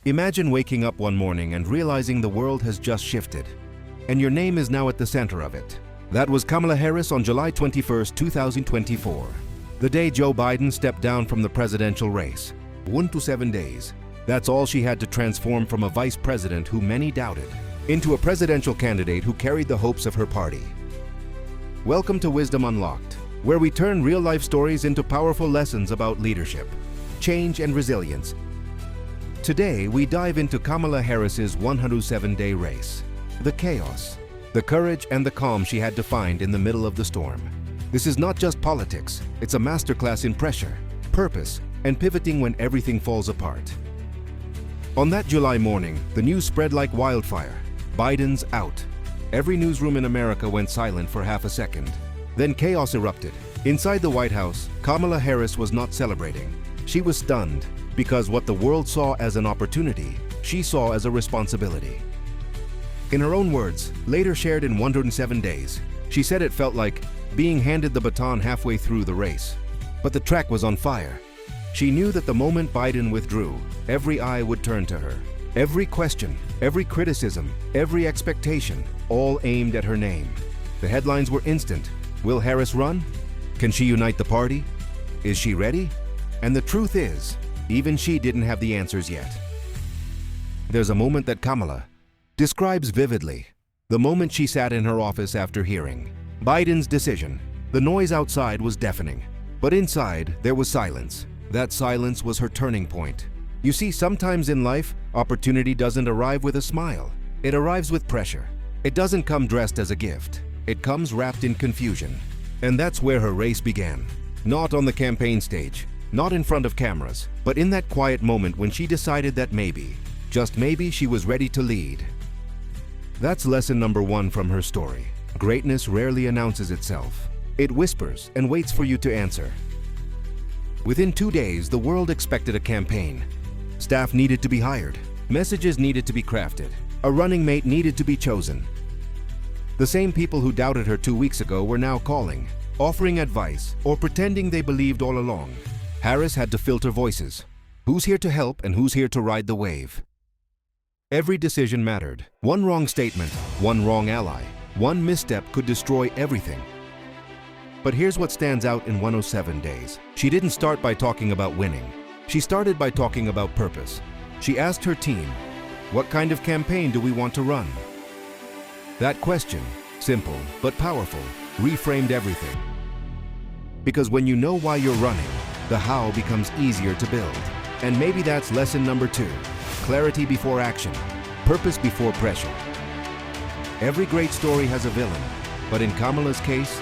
Imagine waking up one morning and realizing the world has just shifted, and your name is now at the center of it. That was Kamala Harris on July 21, 2024. The day Joe Biden stepped down from the presidential race. 1 to 7 days. That's all she had to transform from a vice president who many doubted into a presidential candidate who carried the hopes of her party. Welcome to Wisdom Unlocked, where we turn real-life stories into powerful lessons about leadership, change, and resilience. Today, we dive into Kamala Harris's 107-day race. The chaos, the courage, and the calm she had to find in the middle of the storm. This is not just politics, it's a masterclass in pressure, purpose, and pivoting when everything falls apart. On that July morning, the news spread like wildfire. Biden's out. Every newsroom in America went silent for half a second. Then chaos erupted. Inside the White House, Kamala Harris was not celebrating. She was stunned, because what the world saw as an opportunity, she saw as a responsibility. In her own words, later shared in 107 days, she said it felt like being handed the baton halfway through the race. But the track was on fire. She knew that the moment Biden withdrew, every eye would turn to her. Every question, every criticism, every expectation, all aimed at her name. The headlines were instant. Will Harris run? Can she unite the party? Is she ready? And the truth is, even she didn't have the answers yet. There's a moment that Kamala describes vividly. The moment she sat in her office after hearing Biden's decision. The noise outside was deafening, but inside there was silence. That silence was her turning point. You see, sometimes in life, opportunity doesn't arrive with a smile. It arrives with pressure. It doesn't come dressed as a gift. It comes wrapped in confusion. And that's where her race began. Not on the campaign stage, not in front of cameras, but in that quiet moment when she decided that maybe, just maybe, she was ready to lead. That's lesson number 1 from her story. Greatness rarely announces itself. It whispers and waits for you to answer. Within 2 days, the world expected a campaign. Staff needed to be hired. Messages needed to be crafted. A running mate needed to be chosen. The same people who doubted her 2 weeks ago were now calling, offering advice, or pretending they believed all along. Harris had to filter voices. Who's here to help and who's here to ride the wave? Every decision mattered. One wrong statement, one wrong ally, one misstep could destroy everything. But here's what stands out in 107 days. She didn't start by talking about winning. She started by talking about purpose. She asked her team, what kind of campaign do we want to run? That question, simple but powerful, reframed everything. Because when you know why you're running, the how becomes easier to build. And maybe that's lesson number 2. Clarity before action, purpose before pressure. Every great story has a villain, but in Kamala's case,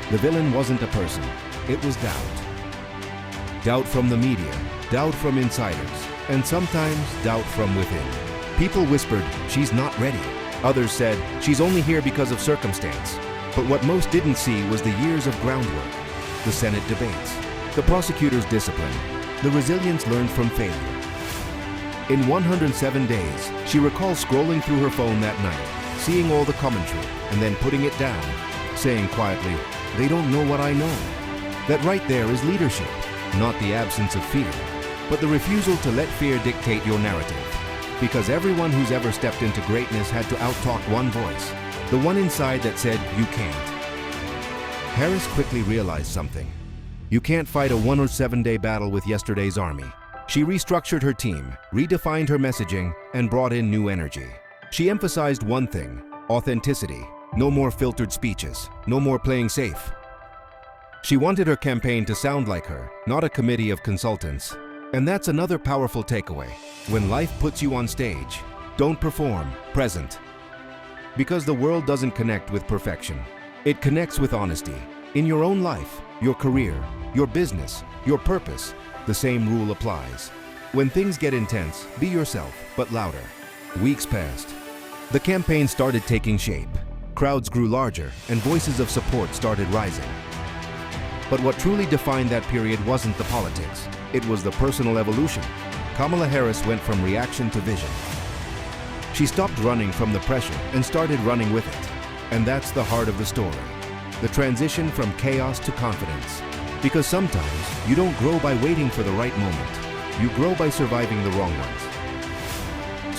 the villain wasn't a person, it was doubt. Doubt from the media, doubt from insiders, and sometimes doubt from within. People whispered, she's not ready. Others said, she's only here because of circumstance. But what most didn't see was the years of groundwork, the Senate debates, the prosecutor's discipline, the resilience learned from failure. In 107 days, she recalls scrolling through her phone that night, seeing all the commentary, and then putting it down, saying quietly, they don't know what I know. That right there is leadership, not the absence of fear, but the refusal to let fear dictate your narrative. Because everyone who's ever stepped into greatness had to outtalk one voice, the one inside that said, you can't. Harris quickly realized something. You can't fight a 107-day battle with yesterday's army. She restructured her team, redefined her messaging, and brought in new energy. She emphasized one thing, authenticity. No more filtered speeches, no more playing safe. She wanted her campaign to sound like her, not a committee of consultants. And that's another powerful takeaway. When life puts you on stage, don't perform, present. Because the world doesn't connect with perfection. It connects with honesty. In your own life, your career, your business, your purpose, the same rule applies. When things get intense, be yourself, but louder. Weeks passed. The campaign started taking shape. Crowds grew larger, and voices of support started rising. But what truly defined that period wasn't the politics. It was the personal evolution. Kamala Harris went from reaction to vision. She stopped running from the pressure and started running with it. And that's the heart of the story. The transition from chaos to confidence. Because sometimes you don't grow by waiting for the right moment. You grow by surviving the wrong ones.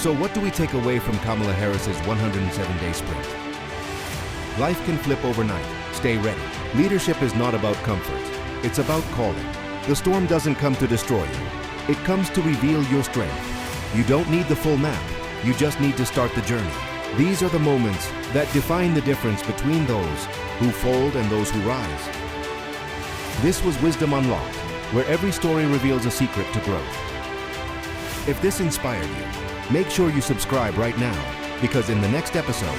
So what do we take away from Kamala Harris's 107-day sprint? Life can flip overnight. Stay ready. Leadership is not about comfort. It's about calling. The storm doesn't come to destroy you. It comes to reveal your strength. You don't need the full map. You just need to start the journey. These are the moments that define the difference between those who fold and those who rise. This was Wisdom Unlocked, where every story reveals a secret to growth. If this inspired you, make sure you subscribe right now, because in the next episode,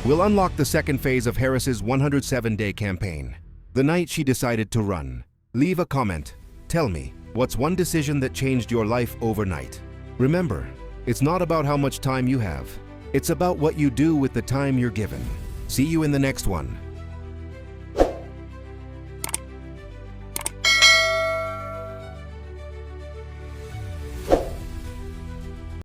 we'll unlock the second phase of Harris's 107-day campaign, the night she decided to run. Leave a comment. Tell me, what's one decision that changed your life overnight? Remember, it's not about how much time you have. It's about what you do with the time you're given. See you in the next one.